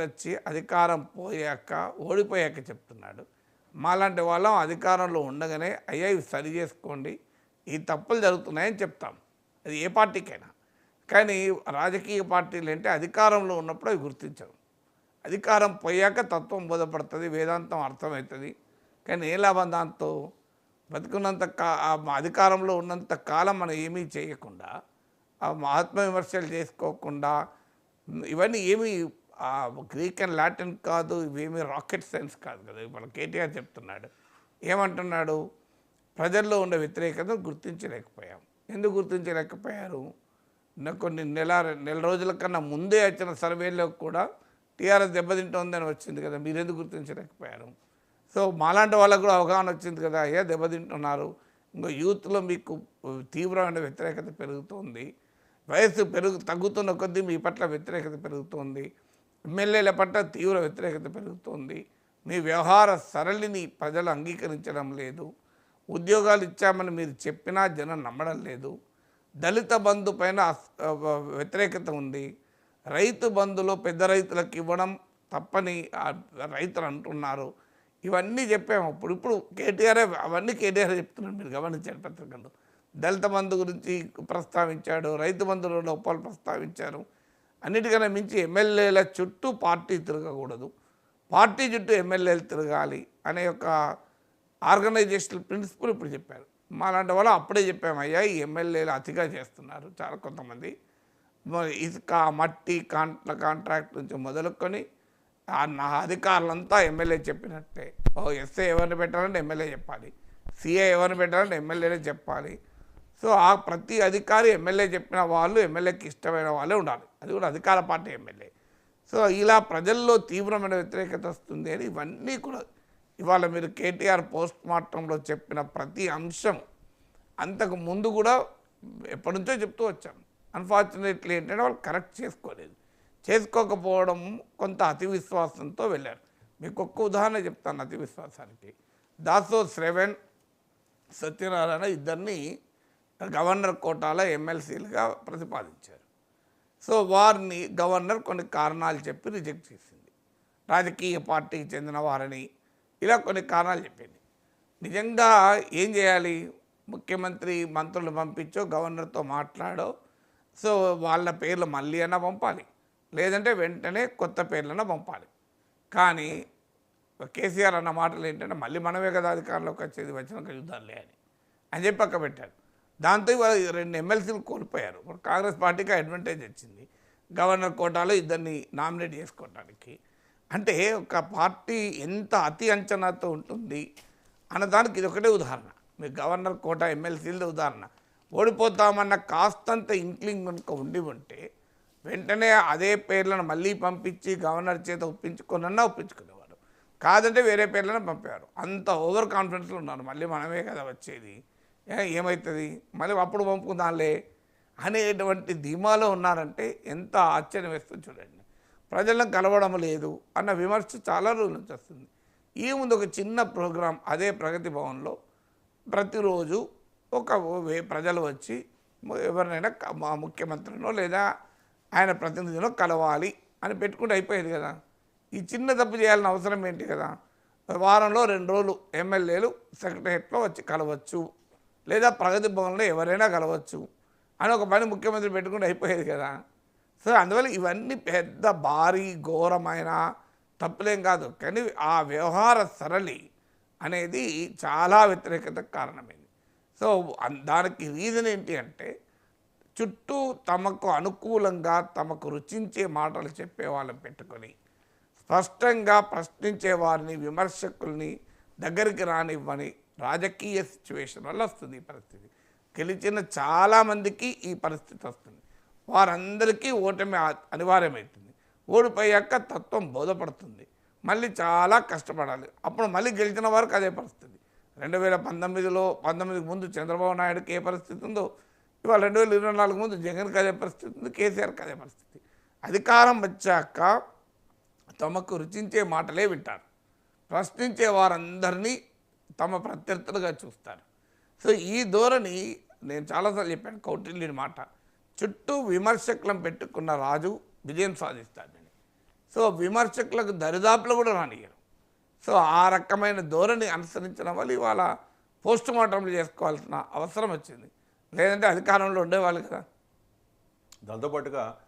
వచ్చి అధికారం పోయాక ఓడిపోయాక చెప్తున్నాడు. మాలాంటి వాళ్ళం అధికారంలో ఉండగానే అయ్యా ఇవి సరి చేసుకోండి, ఈ తప్పులు జరుగుతున్నాయని చెప్తాం. అది ఏ పార్టీకైనా. కానీ రాజకీయ పార్టీలు అంటే అధికారంలో ఉన్నప్పుడు అవి గుర్తించవు. అధికారం పోయాక తత్వం బోధపడుతుంది, వేదాంతం అర్థమవుతుంది. కానీ ఏ లాభం దాంతో? బతుకున్నంత అధికారంలో ఉన్నంత కాలం మనం ఏమీ చేయకుండా, ఆత్మవిమర్శలు చేసుకోకుండా, ఇవన్నీ ఏమీ గ్రీక్ అండ్ లాటిన్ కాదు, ఇవేమీ రాకెట్ సైన్స్ కాదు కదా. ఇప్పుడు కేటీఆర్ చెప్తున్నాడు, ఏమంటున్నాడు? ప్రజల్లో ఉండే వ్యతిరేకతను గుర్తించలేకపోయాం. ఎందుకు గుర్తించలేకపోయారు? కొన్ని నెల రోజుల కన్నా ముందే వచ్చిన సర్వేలో కూడా టీఆర్ఎస్ దెబ్బతింటోందని వచ్చింది కదా, మీరెందుకు గుర్తించలేకపోయారు? సో మాలాంటి వాళ్ళకు కూడా అవగాహన వచ్చింది కదా, అయ్యా దెబ్బతింటున్నారు, ఇంకో యూత్లో మీకు తీవ్రమైన వ్యతిరేకత పెరుగుతుంది, వయస్సు తగ్గుతున్న కొద్దీ మీ పట్ల వ్యతిరేకత పెరుగుతుంది, ఎమ్మెల్యేల పట్ల తీవ్ర వ్యతిరేకత పెరుగుతుంది, మీ వ్యవహార సరళిని ప్రజలు అంగీకరించడం లేదు, ఉద్యోగాలు ఇచ్చామని మీరు చెప్పినా జనం నమ్మడం లేదు, దళిత బంధు పైన వ్యతిరేకత ఉంది, రైతు బంధులో పెద్ద రైతులకు ఇవ్వడం తప్పని రైతులు అంటున్నారు. ఇవన్నీ చెప్పాము. ఇప్పుడు కేటీఆర్ అవన్నీ కేటీఆర్ చెప్తున్నాడు, మీరు గమనించారు పత్రికల్లో. దళిత బంధు గురించి ప్రస్తావించాడు, రైతు బంధులో లోపాలు ప్రస్తావించారు. అన్నిటికన్నా మించి ఎమ్మెల్యేల చుట్టూ పార్టీ తిరగకూడదు, పార్టీ చుట్టూ ఎమ్మెల్యేలు తిరగాలి అనే ఒక ఆర్గనైజేషనల్ ప్రిన్సిపల్ ఇప్పుడు చెప్పారు. మాలాంటి వాళ్ళు అప్పుడే చెప్పాము, అయ్యా ఈ ఎమ్మెల్యేలు అతిగా చేస్తున్నారు, చాలా కొంతమంది ఇసుక మట్టి కాంట్రాక్ట్ నుంచి మొదలుకొని నా అధికారులంతా ఎమ్మెల్యే చెప్పినట్టే. ఎస్ఐ ఎవరిని పెట్టాలంటే ఎమ్మెల్యే చెప్పాలి, సిఐ ఎవరిని పెట్టాలంటే ఎమ్మెల్యేనే చెప్పాలి. సో ఆ ప్రతి అధికారి ఎమ్మెల్యే చెప్పిన వాళ్ళు ఎమ్మెల్యేకి ఇష్టమైన వాళ్ళే ఉండాలి, అది కూడా అధికార పార్టీ ఎమ్మెల్యే. సో ఇలా ప్రజల్లో తీవ్రమైన వ్యతిరేకత వస్తుంది అని ఇవన్నీ కూడా ఇవాళ మీరు కేటీఆర్ పోస్ట్ మార్టంలో చెప్పిన ప్రతి అంశం అంతకు ముందు కూడా ఎప్పటి నుంచో చెప్తూ వచ్చాం. అన్ఫార్చునేట్లీ ఏంటంటే వాళ్ళు కరెక్ట్ చేసుకోకపోవడం, కొంత అతి విశ్వాసంతో వెళ్ళారు. మీకు ఒక్క ఉదాహరణ చెప్తాను అతి విశ్వాసానికి. దాసో శ్రవణ్, సత్యనారాయణ ఇద్దరిని గవర్నర్ కోటాలో ఎమ్మెల్సీలుగా ప్రతిపాదించారు. సో వారిని గవర్నర్ కొన్ని కారణాలు చెప్పి రిజెక్ట్ చేసింది. రాజకీయ పార్టీకి చెందిన వారిని ఇలా కొన్ని కారణాలు చెప్పింది. నిజంగా ఏం చేయాలి? ముఖ్యమంత్రి మంత్రులు పంపించో గవర్నర్తో మాట్లాడో సో వాళ్ళ పేర్లు మళ్ళీ అయినా పంపాలి, లేదంటే వెంటనే కొత్త పేర్లైనా పంపాలి. కానీ కేసీఆర్ అన్న మాటలు ఏంటంటే మళ్ళీ మనమే కదా అధికారంలోకి వచ్చేది, వచ్చినాక యుద్ధాలే అని చెప్పి పక్క పెట్టారు. దాంతో ఇవాళ 2 ఎమ్మెల్సీలు కోల్పోయారు. ఇప్పుడు కాంగ్రెస్ పార్టీకి అడ్వాంటేజ్ వచ్చింది గవర్నర్ కోటాలో ఇద్దరిని నామినేట్ చేసుకోవడానికి. అంటే ఒక పార్టీ ఎంత అతి అంచనాతో ఉంటుంది అన్నదానికి ఇది ఒకటే ఉదాహరణ. మీరు గవర్నర్ కోటా ఎమ్మెల్సీలదే ఉదాహరణ. ఓడిపోతామన్న కాస్తంత ఇంక్లింగ్ కనుక ఉంటే వెంటనే అదే పేర్లను మళ్ళీ పంపించి గవర్నర్ చేత ఒప్పించుకునేవారు, కాదంటే వేరే పేర్లను పంపేవారు. అంత ఓవర్ కాన్ఫిడెన్స్లో ఉన్నారు, మళ్ళీ మనమే కదా వచ్చేది, ఏమవుతుంది మళ్ళీ అప్పుడు పంపుకుందాంలే అనేటువంటి ధీమాలో ఉన్నారంటే ఎంత ఆశ్చర్యం వేస్తుంది చూడండి. ప్రజలను కలవడం లేదు అన్న విమర్శ చాలా రోజుల నుంచి వస్తుంది. ఈ ముందు ఒక చిన్న ప్రోగ్రాం అదే ప్రగతి భవన్లో ప్రతిరోజు ప్రజలు వచ్చి ఎవరినైనా మా ముఖ్యమంత్రినో లేదా ఆయన ప్రతినిధినో కలవాలి అని పెట్టుకుంటే అయిపోయేది కదా. ఈ చిన్న తప్పు చేయాల్సిన అవసరం ఏంటి కదా. వారంలో 2 రోజులు ఎమ్మెల్యేలు సెక్రటరియట్లో వచ్చి కలవచ్చు, లేదా ప్రగతి భవన్లో ఎవరైనా కలవచ్చు అని ఒక పని ముఖ్యమంత్రి పెట్టుకుంటే అయిపోయేది కదా. సో అందువల్ల ఇవన్నీ పెద్ద భారీ ఘోరమైన తప్పులేం కాదు, కానీ ఆ వ్యవహార సరళి అనేది చాలా వ్యతిరేకతకు కారణమైంది. సో దానికి రీజన్ ఏంటి అంటే చుట్టూ తమకు అనుకూలంగా తమకు రుచించే మాటలు చెప్పే వాళ్ళని పెట్టుకొని స్పష్టంగా ప్రశ్నించే వారిని, విమర్శకుల్ని దగ్గరికి రానివ్వని రాజకీయ సిచ్యువేషన్ వల్ల వస్తుంది ఈ పరిస్థితి. గెలిచిన చాలామందికి ఈ పరిస్థితి వస్తుంది, వారందరికీ ఓటమి అనివార్యమవుతుంది. ఓడిపోయాక తత్వం బోధపడుతుంది, మళ్ళీ చాలా కష్టపడాలి. అప్పుడు మళ్ళీ గెలిచిన వారికి అదే పరిస్థితి. 2019 ముందు చంద్రబాబు నాయుడుకి ఏ పరిస్థితి ఉందో ఇవాళ 2024 ముందు జగన్కి అదే పరిస్థితి ఉంది, కేసీఆర్కి అదే పరిస్థితి. అధికారం వచ్చాక తమకు రుచించే మాటలే వింటారు, ప్రశ్నించే వారందరినీ తమ ప్రత్యర్థులుగా చూస్తారు. సో ఈ ధోరణి నేను చాలాసార్లు చెప్పాను, కౌటిల్యుని మాట, చుట్టూ విమర్శకులను పెట్టుకున్న రాజు విజయం సాధిస్తాడని. సో విమర్శకులకు దరిదాపులు కూడా రానియరు. సో ఆ రకమైన ధోరణి అనుసరించడం వల్ల ఇవాళ పోస్ట్ మార్టంలు చేసుకోవాల్సిన అవసరం వచ్చింది. లేదంటే అధికారంలో ఉండేవాళ్ళు కదా. దాంతోపాటుగా